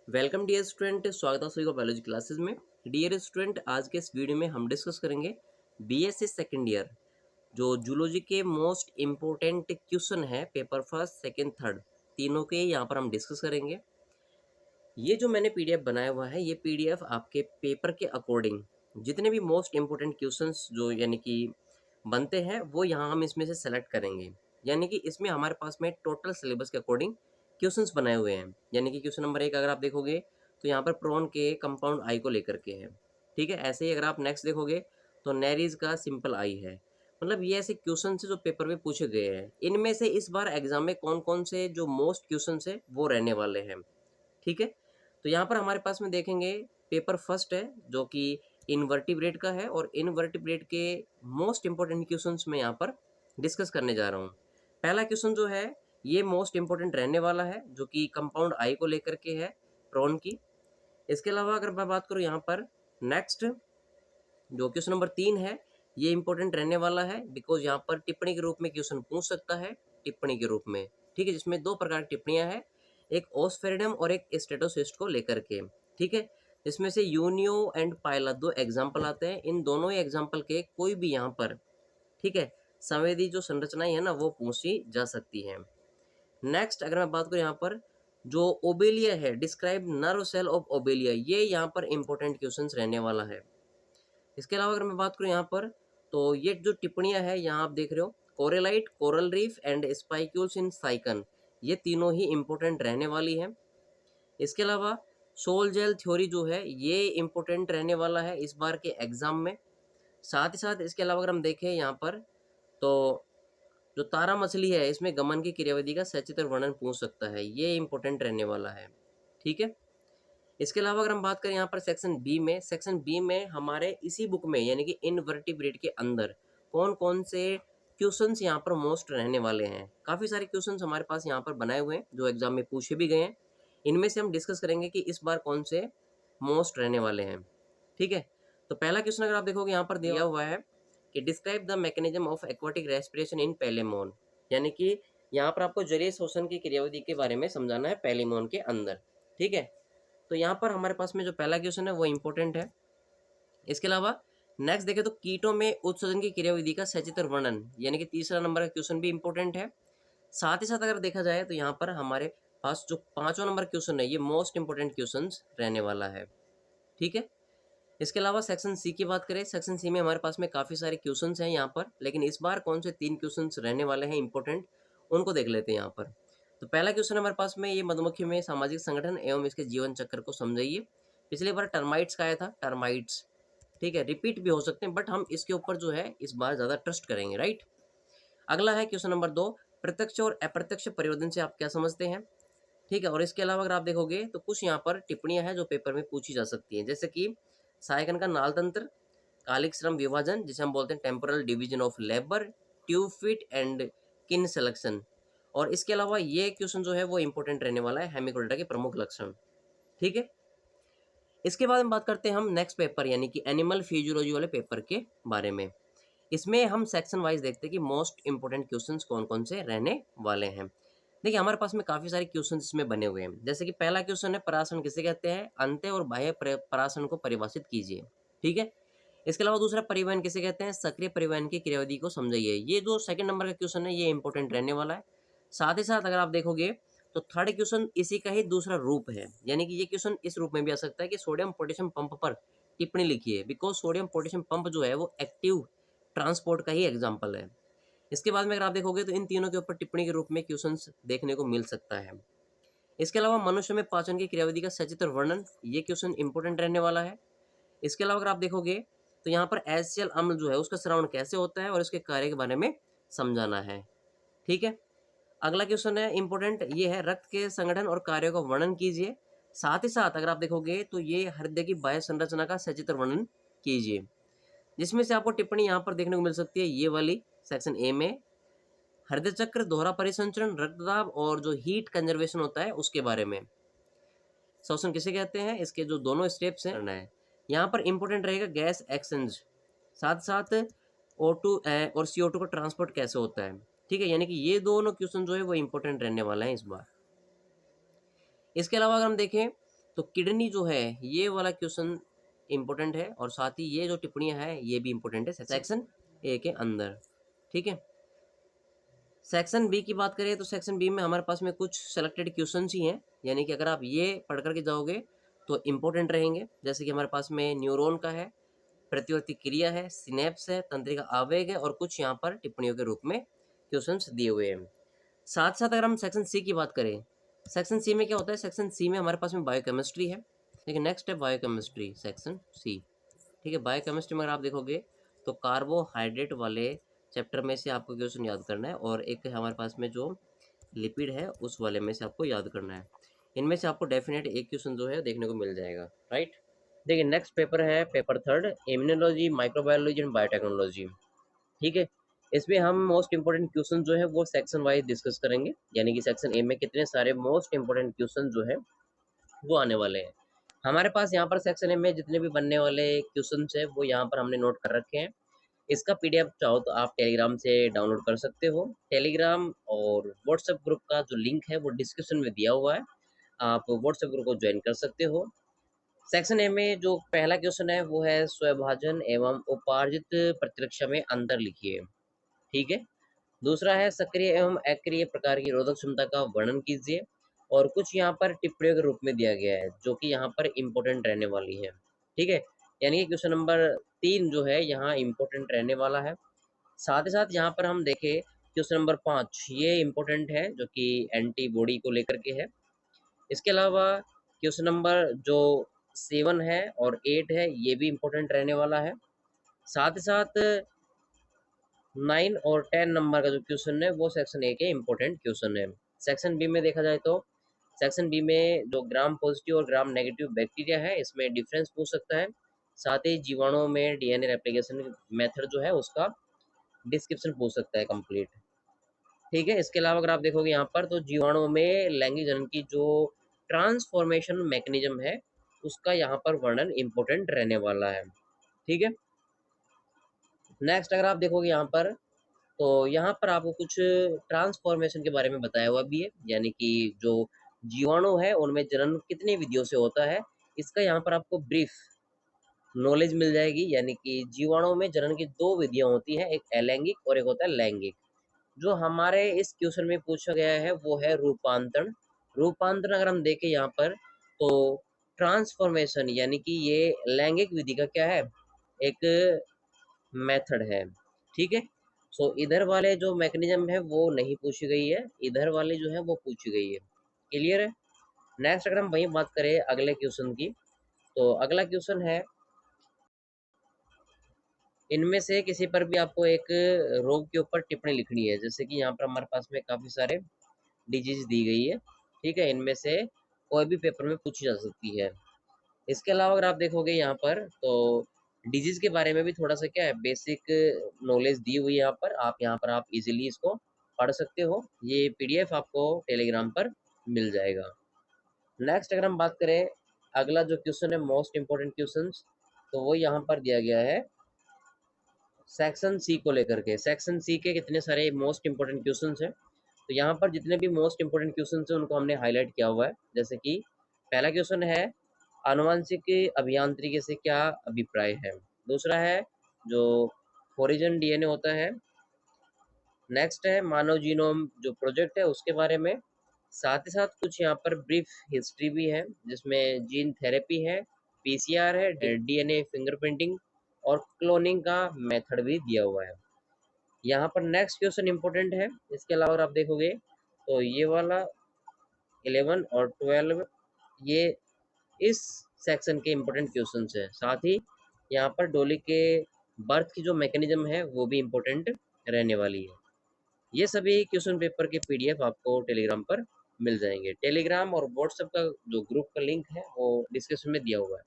Welcome dear student, स्वागत है सभी को बायोलॉजी क्लासेस में। डियर स्टूडेंट, आज के इस वीडियो में हम डिस्कस करेंगे बीएससी सेकेंड ईयर जो जूलॉजी के मोस्ट इम्पोर्टेंट क्वेश्चन है पेपर फर्स्ट सेकेंड थर्ड तीनों के यहाँ पर हम डिस्कस करेंगे। ये जो मैंने पीडीएफ बनाया हुआ है, ये पीडीएफ आपके पेपर के अकॉर्डिंग जितने भी मोस्ट इम्पोर्टेंट क्वेश्चंस जो यानी कि बनते हैं वो यहाँ हम इसमें से सेलेक्ट करेंगे। यानी कि इसमें हमारे पास में टोटल सिलेबस के अकॉर्डिंग क्वेश्चंस बनाए हुए हैं। यानी कि क्वेश्चन नंबर 1 अगर आप देखोगे तो यहाँ पर प्रोन के कंपाउंड आई को लेकर के है। ठीक है, ऐसे ही अगर आप नेक्स्ट देखोगे तो नेरीज का सिंपल आई है। मतलब ये ऐसे क्वेश्चन जो पेपर में पूछे गए हैं, इनमें से इस बार एग्जाम में कौन कौन से जो मोस्ट क्वेश्चन है वो रहने वाले हैं। ठीक है, तो यहाँ पर हमारे पास में देखेंगे पेपर फर्स्ट है जो कि इनवर्टिब्रेट का है, और इनवर्टिब्रेट के मोस्ट इंपॉर्टेंट क्वेश्चंस में यहाँ पर डिस्कस करने जा रहा हूँ। पहला क्वेश्चन जो है ये मोस्ट इंपॉर्टेंट रहने वाला है जो कि कंपाउंड आई को लेकर के है, प्रॉन की। इसके अलावा अगर मैं बात करूँ यहाँ पर नेक्स्ट जो क्वेश्चन नंबर 3 है, ये इंपॉर्टेंट रहने वाला है बिकॉज यहाँ पर टिप्पणी के रूप में क्वेश्चन पूछ सकता है, टिप्पणी के रूप में। ठीक है, जिसमें दो प्रकार की टिप्पणियां हैं, एक ओस्फेरिडम और एक स्टेटोसिस्ट को लेकर के। ठीक है, इसमें से यूनियो एंड पाइला दो एग्जाम्पल आते हैं। इन दोनों ही एग्जाम्पल के कोई भी यहाँ पर, ठीक है, संवेदी जो संरचनाएं है ना वो पूछी जा सकती है। नेक्स्ट अगर मैं बात करूँ यहाँ पर जो ओबेलिया है, describe nerve cell of obelia, ये यहाँ पर इंपॉर्टेंट क्वेश्चन रहने वाला है। इसके अलावा अगर मैं बात करूँ यहाँ पर तो ये जो टिप्पणियां हैं यहाँ आप देख रहे हो, कोरेलाइट, कोरल रीफ एंड स्पाइक्यूल्स इन साइकन, ये तीनों ही इंपॉर्टेंट रहने वाली है। इसके अलावा सोल जेल थ्योरी जो है ये इंपॉर्टेंट रहने वाला है इस बार के एग्जाम में। साथ ही साथ इसके अलावा अगर हम देखें यहाँ पर तो जो तारा मछली है इसमें गमन की क्रियाविधि का सचित्र वर्णन पूछ सकता है, ये इंपॉर्टेंट रहने वाला है। ठीक है, इसके अलावा अगर हम बात करें यहाँ पर सेक्शन बी में हमारे इसी बुक में यानी कि इनवर्टिब्रेट के अंदर कौन कौन से क्वेश्चंस यहाँ पर मोस्ट रहने वाले हैं। काफ़ी सारे क्वेश्चंस हमारे पास यहाँ पर बनाए हुए हैं जो एग्जाम में पूछे भी गए हैं। इनमें से हम डिस्कस करेंगे कि इस बार कौन से मोस्ट रहने वाले हैं। ठीक है, तो पहला क्वेश्चन अगर आप देखोगे यहाँ पर दिया हुआ है कि describe the mechanism of aquatic respiration in Palaemon, यानी कि यहाँ पर आपको जलीय श्वसन की क्रियाविधि के बारे में समझाना है पेलेमोन के अंदर। ठीक है, तो यहाँ पर हमारे पास में जो पहला क्वेश्चन है वो इम्पोर्टेंट है। इसके अलावा नेक्स्ट देखें तो कीटों में उत्सर्जन की क्रियाविधि का सचित्र वर्णन, यानी कि तीसरा नंबर का क्वेश्चन भी इम्पोर्टेंट है। साथ ही साथ अगर देखा जाए तो यहाँ पर हमारे पास जो पांचवा नंबर क्वेश्चन है ये मोस्ट इंपोर्टेंट क्वेश्चन रहने वाला है। ठीक है, इसके अलावा सेक्शन सी की बात करें, सेक्शन सी में हमारे पास में काफ़ी सारे क्वेश्चन हैं यहाँ पर, लेकिन इस बार कौन से 3 क्वेश्चन रहने वाले हैं इंपॉर्टेंट, उनको देख लेते हैं यहाँ पर। तो पहला क्वेश्चन हमारे पास में ये मधुमक्खी में सामाजिक संगठन एवं इसके जीवन चक्र को समझाइए। पिछली बार टर्माइट्स का आया था, टर्माइट्स। ठीक है, रिपीट भी हो सकते हैं बट हम इसके ऊपर जो है इस बार ज़्यादा ट्रस्ट करेंगे, राइट। अगला है क्वेश्चन नंबर 2, प्रत्यक्ष और अप्रत्यक्ष परिवर्तन से आप क्या समझते हैं। ठीक है, और इसके अलावा अगर आप देखोगे तो कुछ यहाँ पर टिप्पणियां हैं जो पेपर में पूछी जा सकती हैं, जैसे कि सायकन का नाल तंत्र, कालिक श्रम विभाजन जिसे हम बोलते हैं temporal division of labour, tube fit and किन सिलेक्शन। और इसके अलावा ये क्वेश्चन जो है वो इंपॉर्टेंट रहने वाला है, हेमिकोल्टा के प्रमुख लक्षण। ठीक है, इसके बाद हम बात करते हैं हम नेक्स्ट पेपर यानी कि एनिमल फिजियोलॉजी वाले पेपर के बारे में। इसमें हम सेक्शन वाइज देखते हैं कि मोस्ट इंपॉर्टेंट क्वेश्चंस कौन कौन से रहने वाले हैं। देखिए हमारे पास में काफ़ी सारे क्वेश्चंस इसमें बने हुए हैं, जैसे कि पहला क्वेश्चन है परासरण किसे कहते हैं, अंत्य और बाह्य परासरण को परिभाषित कीजिए। ठीक है, इसके अलावा दूसरा परिवहन किसे कहते हैं, सक्रिय परिवहन की क्रियाविधि को समझाइए। ये जो सेकंड नंबर का क्वेश्चन है ये इंपॉर्टेंट रहने वाला है। साथ ही साथ अगर आप देखोगे तो थर्ड क्वेश्चन इसी का ही दूसरा रूप है, यानी कि ये क्वेश्चन इस रूप में भी आ सकता है कि सोडियम पोटेशियम पंप पर टिप्पणी लिखिए, बिकॉज सोडियम पोटेशियम पंप जो है वो एक्टिव ट्रांसपोर्ट का ही एग्जाम्पल है। इसके बाद में अगर आप देखोगे तो इन तीनों के ऊपर टिप्पणी के रूप में क्वेश्चंस देखने को मिल सकता है। इसके अलावा मनुष्य में पाचन की क्रियाविधि का सचित्र वर्णन, ये क्वेश्चन इंपॉर्टेंट रहने वाला है। इसके अलावा अगर आप देखोगे तो यहाँ पर एचसीएल अम्ल जो है उसका श्रवण कैसे होता है और इसके कार्य के बारे में समझाना है। ठीक है, अगला क्वेश्चन है इंपॉर्टेंट, ये है रक्त के संगठन और कार्यों का वर्णन कीजिए। साथ ही साथ अगर आप देखोगे तो ये हृदय की बाह्य संरचना का सचित्र वर्णन कीजिए, जिसमें से आपको टिप्पणी यहाँ पर देखने को मिल सकती है ये वाली सेक्शन ए में, हृदय चक्र, दोहरा परिसंचरण, रक्तदाब और जो हीट कंजर्वेशन होता है उसके बारे में। श्वसन किसे कहते हैं, इसके जो दोनों स्टेप्स हैं करना है। यहाँ पर इंपॉर्टेंट रहेगा गैस एक्सचेंज, साथ साथ O2 और CO2 का ट्रांसपोर्ट कैसे होता है। ठीक है, यानी कि ये दोनों क्वेश्चन जो है वो इंपॉर्टेंट रहने वाला है इस बार। इसके अलावा अगर हम देखें तो किडनी जो है ये वाला क्वेश्चन इंपॉर्टेंट है, और साथ ही ये जो टिप्पणियां हैं ये भी इंपॉर्टेंट है सेक्शन ए के अंदर। ठीक है, सेक्शन बी की बात करें तो सेक्शन बी में हमारे पास में कुछ सेलेक्टेड क्वेश्चन ही हैं, यानी कि अगर आप ये पढ़ करके जाओगे तो इम्पोर्टेंट रहेंगे। जैसे कि हमारे पास में न्यूरॉन का है, प्रतिवर्ती क्रिया है, सिनेप्स है, तंत्रिका आवेग है, और कुछ यहाँ पर टिप्पणियों के रूप में क्वेश्चंस दिए हुए हैं। साथ साथ अगर हम सेक्शन सी की बात करें, सेक्शन सी में क्या होता है, सेक्शन सी में हमारे पास में बायोकेमिस्ट्री है। ठीक है, नेक्स्ट है बायोकेमिस्ट्री सेक्शन सी। ठीक है, बायोकेमिस्ट्री में अगर आप देखोगे तो कार्बोहाइड्रेट वाले चैप्टर में से आपको क्वेश्चन याद करना है, और एक हमारे पास में जो लिपिड है उस वाले में से आपको याद करना है। इनमें से आपको डेफिनेट एक क्वेश्चन जो है देखने को मिल जाएगा, राइट। देखिए, नेक्स्ट पेपर है paper third, immunology, microbiology and biotechnology. ठीक है, इसमें हम मोस्ट इंपोर्टेंट क्वेश्चन जो है वो सेक्शन वाइज डिस्कस करेंगे, यानी कि सेक्शन ए में कितने सारे मोस्ट इंपोर्टेंट क्वेश्चन जो है वो आने वाले हैं। हमारे पास यहाँ पर सेक्शन ए में जितने भी बनने वाले क्वेश्चन है वो यहाँ पर हमने नोट कर रखे हैं। इसका पीडीएफ चाहो तो आप टेलीग्राम से डाउनलोड कर सकते हो। टेलीग्राम और व्हाट्सएप ग्रुप का जो लिंक है वो डिस्क्रिप्शन में दिया हुआ है, आप व्हाट्सएप ग्रुप को ज्वाइन कर सकते हो। सेक्शन ए में जो पहला क्वेश्चन है वो है स्वभाजन एवं उपार्जित प्रतिरक्षा में अंतर लिखिए। ठीक है, दूसरा है सक्रिय एवं अक्रिय प्रकार की रोधक क्षमता का वर्णन कीजिए, और कुछ यहाँ पर टिप्पणियों के रूप में दिया गया है जो कि यहाँ पर इम्पोर्टेंट रहने वाली है। ठीक है, यानी कि क्वेश्चन नंबर 3 जो है यहाँ इम्पोर्टेंट रहने वाला है। साथ ही साथ यहाँ पर हम देखें क्वेश्चन नंबर 5 ये इम्पोर्टेंट है जो कि एंटीबॉडी को लेकर के है। इसके अलावा क्वेश्चन नंबर जो 7 है और 8 है ये भी इम्पोर्टेंट रहने वाला है। साथ ही साथ 9 और 10 नंबर का जो क्वेश्चन है वो सेक्शन ए के इम्पोर्टेंट क्वेश्चन है। सेक्शन बी में देखा जाए तो सेक्शन बी में जो ग्राम पॉजिटिव और ग्राम नेगेटिव बैक्टीरिया है इसमें डिफरेंस पूछ सकता है। साथ ही जीवाणुओं में डीएनए रेप्लिकेशन मेथड जो है उसका डिस्क्रिप्शन पूछ सकता है कंप्लीट। ठीक है, इसके अलावा अगर आप देखोगे यहाँ पर तो जीवाणुओं में लैंगिक जनन की जो ट्रांसफॉर्मेशन मैकेनिज्म है उसका यहाँ पर वर्णन इम्पोर्टेंट रहने वाला है। ठीक है, नेक्स्ट अगर आप देखोगे यहाँ पर तो यहाँ पर आपको कुछ ट्रांसफॉर्मेशन के बारे में बताया हुआ भी है, यानी कि जो जीवाणु है उनमें जनन कितनी विधियों से होता है इसका यहाँ पर आपको ब्रीफ नॉलेज मिल जाएगी। यानी कि जीवाणुओं में जनन की 2 विधियां होती हैं, एक अलैंगिक और एक होता है लैंगिक। जो हमारे इस क्वेश्चन में पूछा गया है वो है रूपांतरण। रूपांतरण अगर हम देखें यहाँ पर तो ट्रांसफॉर्मेशन यानी कि ये लैंगिक विधि का क्या है, एक मेथड है। ठीक है, सो इधर वाले जो मैकेनिज्म है वो नहीं पूछी गई है, इधर वाले जो है वो पूछी गई है। क्लियर है। नेक्स्ट अगर हम वही बात करें अगले क्वेश्चन की तो अगला क्वेश्चन है इनमें से किसी पर भी आपको एक रोग के ऊपर टिप्पणी लिखनी है। जैसे कि यहाँ पर हमारे पास में काफी सारे डिजीज दी गई है। ठीक है, इनमें से कोई भी पेपर में पूछी जा सकती है। इसके अलावा अगर आप देखोगे यहाँ पर तो डिजीज के बारे में भी थोड़ा सा क्या है बेसिक नॉलेज दी हुई है यहाँ पर, आप इजीली इसको पढ़ सकते हो। ये पीडीएफ आपको टेलीग्राम पर मिल जाएगा। नेक्स्ट अगर हम बात करें अगला जो क्वेश्चन है मोस्ट इंपोर्टेंट क्वेश्चन तो वो यहाँ पर दिया गया है सेक्शन सी को लेकर के। सेक्शन सी के कितने सारे मोस्ट इंपोर्टेंट क्वेश्चन हैं, तो यहाँ पर जितने भी मोस्ट इंपोर्टेंट क्वेश्चन हैं उनको हमने हाईलाइट किया हुआ है। जैसे कि पहला क्वेश्चन है आनुवंशिक अभियांत्रिकी से क्या अभिप्राय है। दूसरा है जो ओरिजिन डीएनए होता है। नेक्स्ट है मानव जीनोम जो प्रोजेक्ट है उसके बारे में। साथ ही साथ कुछ यहाँ पर ब्रीफ हिस्ट्री भी है जिसमें जीन थेरेपी है, पीसीआर है, डीएनए फिंगरप्रिंटिंग और क्लोनिंग का मेथड भी दिया हुआ है। यहाँ पर नेक्स्ट क्वेश्चन इंपॉर्टेंट है। इसके अलावा अगर आप देखोगे तो ये वाला 11 और 12 ये इस सेक्शन के इम्पोर्टेंट क्वेश्चन है। साथ ही यहाँ पर डोली के बर्थ की जो मैकेनिज्म है वो भी इम्पोर्टेंट रहने वाली है। ये सभी क्वेश्चन पेपर के पीडीएफ आपको टेलीग्राम पर मिल जाएंगे। टेलीग्राम और व्हाट्सएप का जो ग्रुप का लिंक है वो डिस्क्रिप्शन में दिया हुआ है।